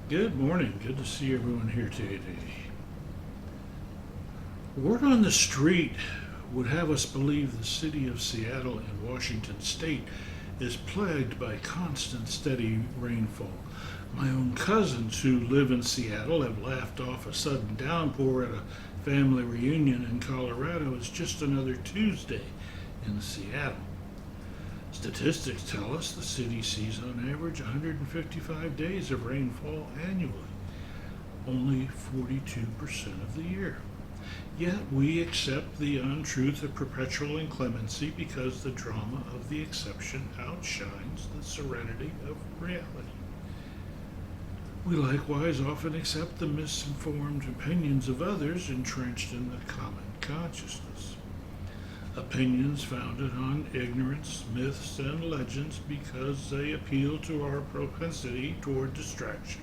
Good morning. Good to see everyone here today. Word on the street would have us believe the city of Seattle in Washington state is plagued by constant, steady rainfall. My own cousins who live in Seattle have laughed off a sudden downpour at a family reunion in Colorado as just another Tuesday in Seattle. Statistics tell us the city sees on average 155 days of rainfall annually, only 42% of the year. Yet we accept the untruth of perpetual inclemency because the drama of the exception outshines the serenity of reality. We likewise often accept the misinformed opinions of others entrenched in the common consciousness. Opinions founded on ignorance, myths, and legends because they appeal to our propensity toward distraction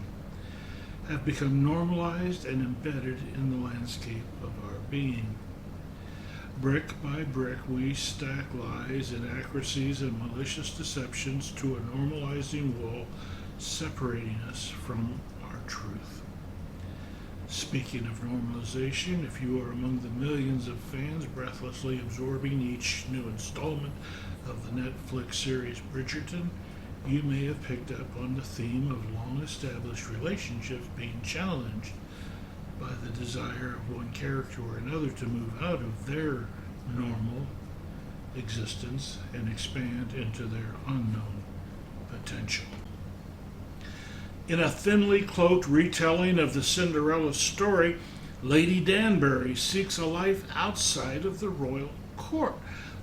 have become normalized and embedded in the landscape of our being. Brick by brick, we stack lies, inaccuracies, and malicious deceptions to a normalizing wall separating us from our truth. Speaking of normalization, if you are among the millions of fans breathlessly absorbing each new installment of the Netflix series Bridgerton, you may have picked up on the theme of long-established relationships being challenged by the desire of one character or another to move out of their normal existence and expand into their unknown potential. In a thinly cloaked retelling of the Cinderella story, Lady Danbury seeks a life outside of the royal court.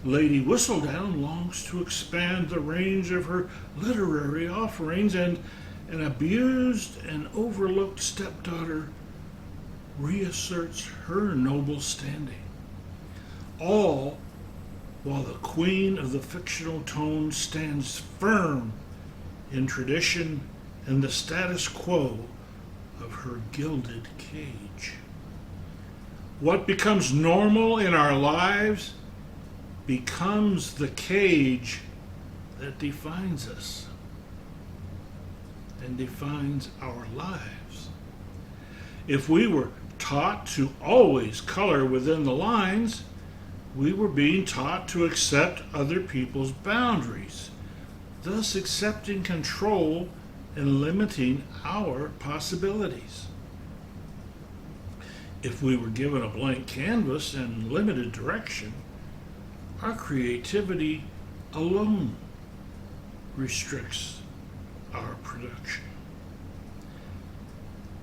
Lady Whistledown longs to expand the range of her literary offerings, and an abused and overlooked stepdaughter reasserts her noble standing. All while the queen of the fictional tone stands firm in tradition and the status quo of her gilded cage. What becomes normal in our lives becomes the cage that defines us and defines our lives. If we were taught to always color within the lines, we were being taught to accept other people's boundaries, thus accepting control and limiting our possibilities. If we were given a blank canvas and limited direction, our creativity alone restricts our production.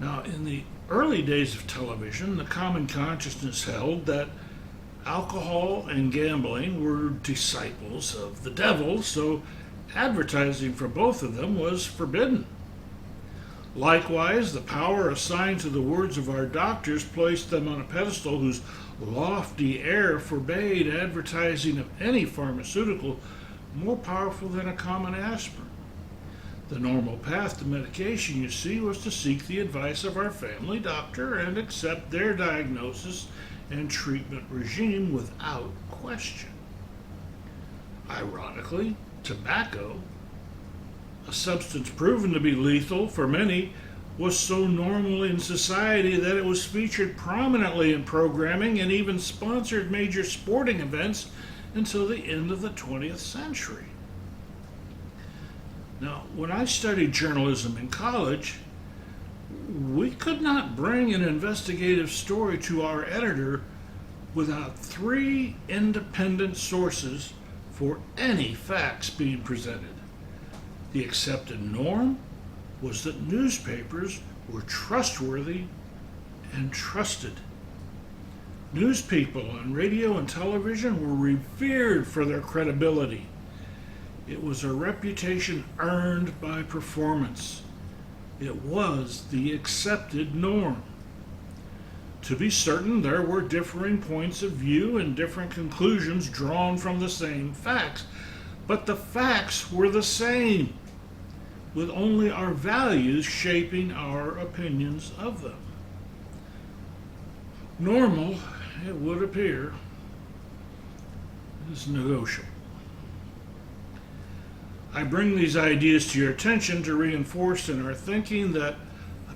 Now, in the early days of television, the common consciousness held that alcohol and gambling were disciples of the devil, so advertising for both of them was forbidden. Likewise, the power assigned to the words of our doctors placed them on a pedestal whose lofty air forbade advertising of any pharmaceutical more powerful than a common aspirin. The normal path to medication, you see, was to seek the advice of our family doctor and accept their diagnosis and treatment regime without question. Ironically, tobacco, a substance proven to be lethal for many, was so normal in society that it was featured prominently in programming and even sponsored major sporting events until the end of the 20th century. Now, when I studied journalism in college, we could not bring an investigative story to our editor without 3 independent sources for any facts being presented. The accepted norm was that newspapers were trustworthy and trusted. News people on radio and television were revered for their credibility. It was a reputation earned by performance. It was the accepted norm. To be certain, there were differing points of view and different conclusions drawn from the same facts, but the facts were the same, with only our values shaping our opinions of them. Normal, it would appear, is negotiable. I bring these ideas to your attention to reinforce in our thinking that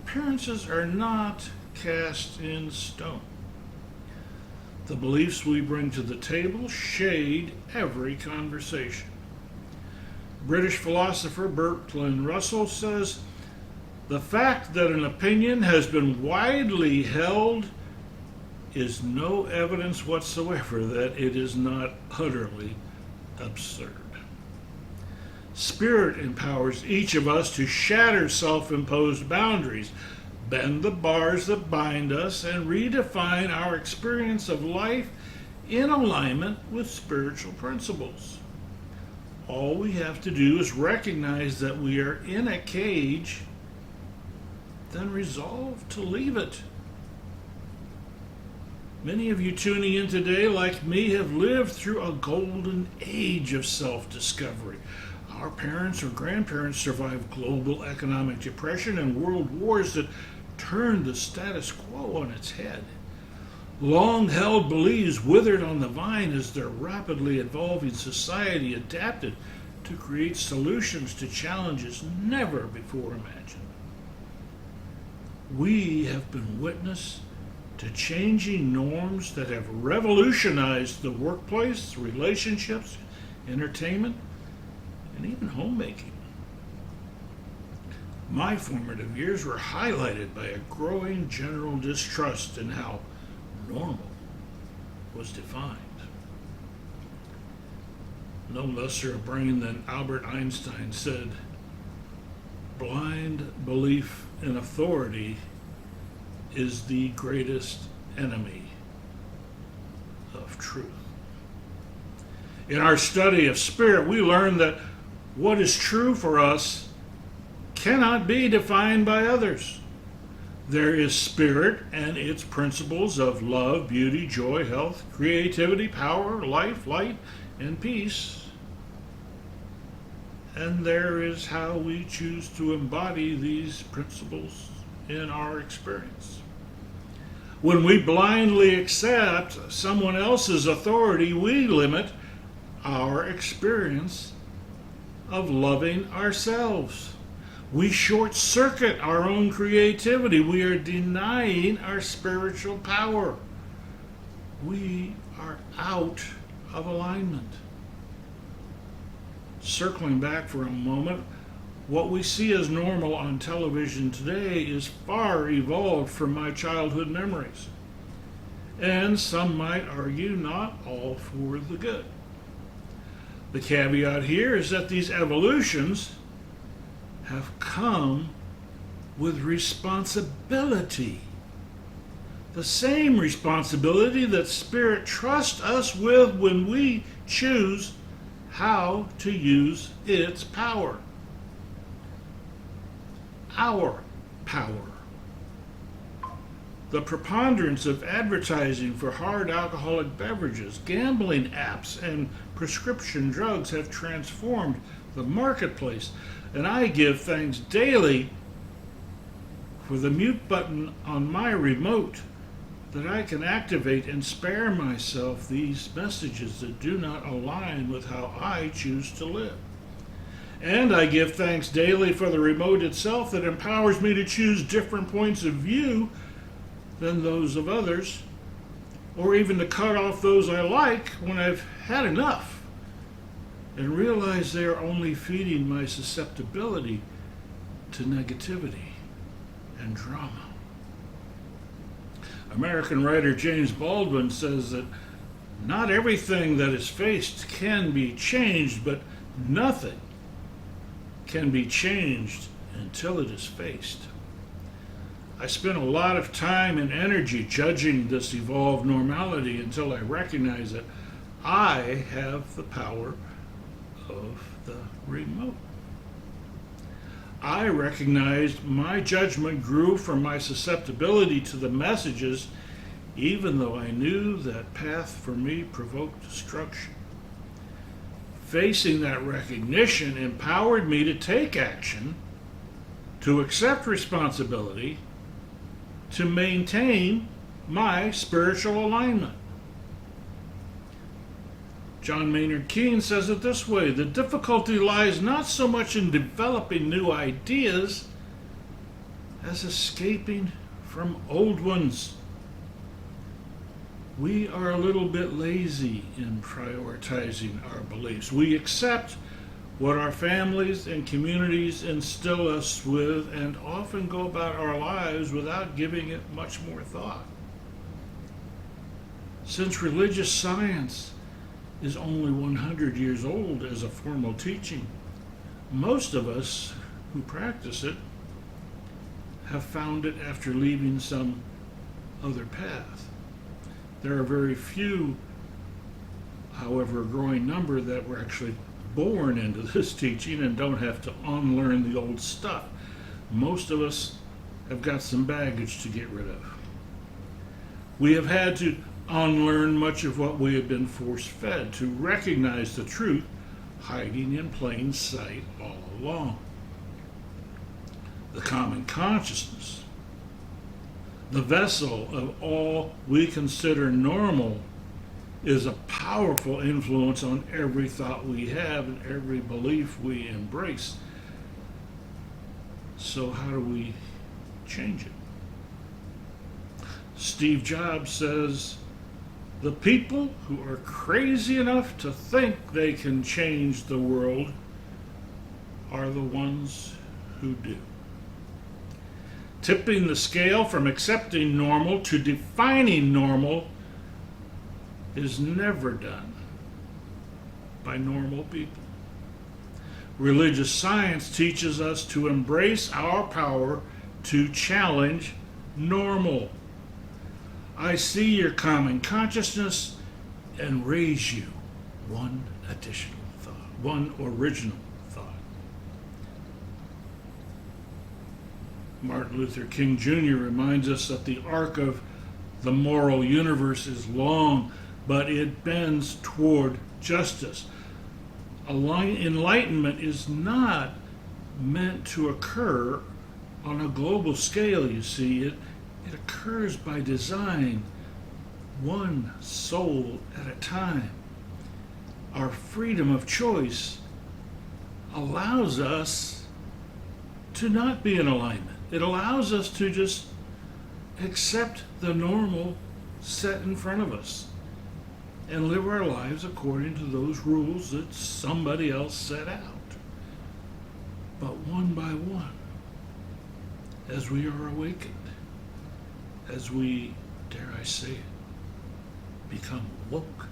appearances are not cast in stone. The beliefs we bring to the table shade every conversation. British philosopher Bertrand Russell says, "The fact that an opinion has been widely held is no evidence whatsoever that it is not utterly absurd." Spirit empowers each of us to shatter self-imposed boundaries, bend the bars that bind us, and redefine our experience of life in alignment with spiritual principles. All we have to do is recognize that we are in a cage, then resolve to leave it. Many of you tuning in today, like me, have lived through a golden age of self-discovery. Our parents or grandparents survived global economic depression and world wars that turned the status quo on its head. Long-held beliefs withered on the vine as their rapidly evolving society adapted to create solutions to challenges never before imagined. We have been witness to changing norms that have revolutionized the workplace, relationships, entertainment, and even homemaking. My formative years were highlighted by a growing general distrust in how normal was defined. No lesser a brain than Albert Einstein said, "Blind belief in authority is the greatest enemy of truth." In our study of spirit, we learn that what is true for us cannot be defined by others. There is spirit and its principles of love, beauty, joy, health, creativity, power, life, light, and peace. And there is how we choose to embody these principles in our experience. When we blindly accept someone else's authority, we limit our experience of loving ourselves. We short circuit our own creativity. We are denying our spiritual power. We are out of alignment. Circling back for a moment, what we see as normal on television today is far evolved from my childhood memories. And some might argue not all for the good. The caveat here is that these evolutions have come with responsibility. The same responsibility that Spirit trusts us with when we choose how to use its power. Our power. The preponderance of advertising for hard alcoholic beverages, gambling apps, and prescription drugs have transformed the marketplace, and I give thanks daily for the mute button on my remote that I can activate and spare myself these messages that do not align with how I choose to live. And I give thanks daily for the remote itself that empowers me to choose different points of view than those of others, or even to cut off those I like when I've had enough and realize they are only feeding my susceptibility to negativity and drama. American writer James Baldwin says that not everything that is faced can be changed, but nothing can be changed until it is faced. I spent a lot of time and energy judging this evolved normality until I recognized that I have the power of the remote. I recognized my judgment grew from my susceptibility to the messages, even though I knew that path for me provoked destruction. Facing that recognition empowered me to take action, to accept responsibility, to maintain my spiritual alignment. John Maynard Keynes says it this way: the difficulty lies not so much in developing new ideas as escaping from old ones. We are a little bit lazy in prioritizing our beliefs. We accept what our families and communities instill us with and often go about our lives without giving it much more thought. Since religious science is only 100 years old as a formal teaching, most of us who practice it have found it after leaving some other path. There are very few, however, a growing number that were actually born into this teaching and don't have to unlearn the old stuff. Most of us have got some baggage to get rid of. We have had to unlearn much of what we have been force-fed to recognize the truth hiding in plain sight all along. The common consciousness, the vessel of all we consider normal, is a powerful influence on every thought we have and every belief we embrace. So how do we change it? Steve Jobs says, "The people who are crazy enough to think they can change the world are the ones who do." Tipping the scale from accepting normal to defining normal is never done by normal people. Religious science teaches us to embrace our power to challenge normal. I see your common consciousness and raise you one additional thought, one original thought. Martin Luther King Jr. reminds us that the arc of the moral universe is long, but it bends toward justice. Enlightenment is not meant to occur on a global scale, you see. It occurs by design, one soul at a time. Our freedom of choice allows us to not be in alignment. It allows us to just accept the normal set in front of us and live our lives according to those rules that somebody else set out. But one by one, as we are awakened, as we, dare I say it, become woke,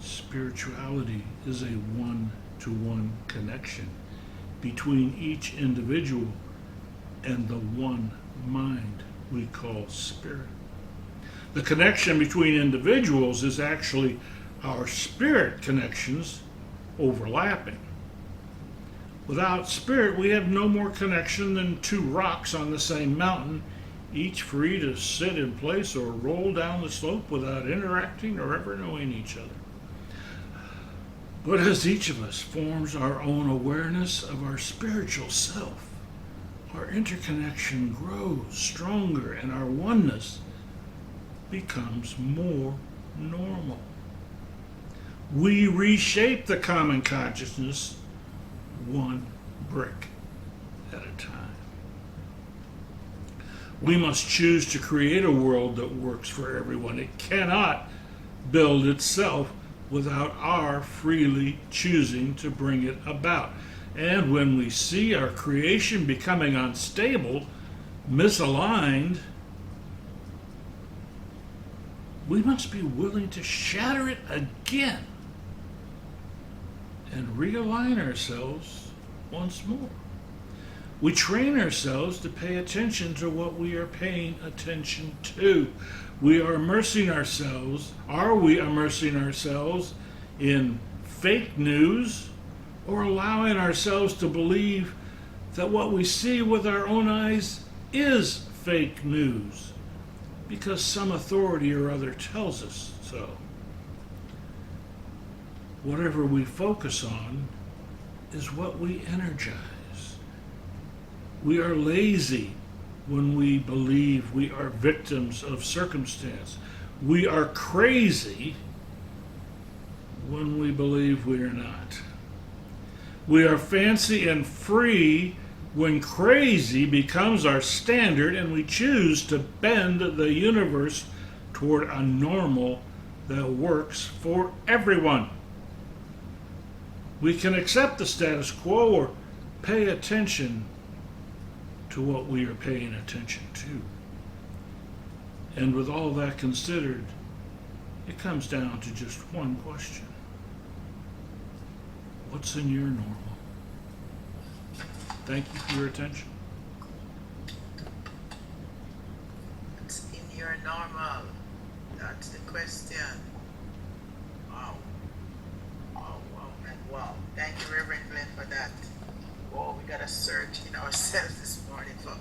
spirituality is a one-to-one connection between each individual and the one mind we call spirit. The connection between individuals is actually our spirit connections overlapping. Without spirit, we have no more connection than two rocks on the same mountain, each free to sit in place or roll down the slope without interacting or ever knowing each other. But as each of us forms our own awareness of our spiritual self, our interconnection grows stronger and our oneness becomes more normal. We reshape the common consciousness one brick at a time. We must choose to create a world that works for everyone. It cannot build itself without our freely choosing to bring it about. And when we see our creation becoming unstable, misaligned, we must be willing to shatter it again and realign ourselves once more. We train ourselves to pay attention to what we are paying attention to. We are immersing ourselves. Are we immersing ourselves in fake news or allowing ourselves to believe that what we see with our own eyes is fake news because some authority or other tells us so? Whatever we focus on is what we energize. We are lazy when we believe we are victims of circumstance. We are crazy when we believe we are not. We are fancy and free When crazy becomes our standard and we choose to bend the universe toward a normal that works for everyone. We can accept the status quo or pay attention to what we are paying attention to. And with all that considered, it comes down to just one question. What's in your normal? Thank you for your attention. What's in your normal? That's the question. Wow. Wow, wow, and wow. Thank you, Reverend Glenn, for that. Whoa, we got to search in ourselves this morning for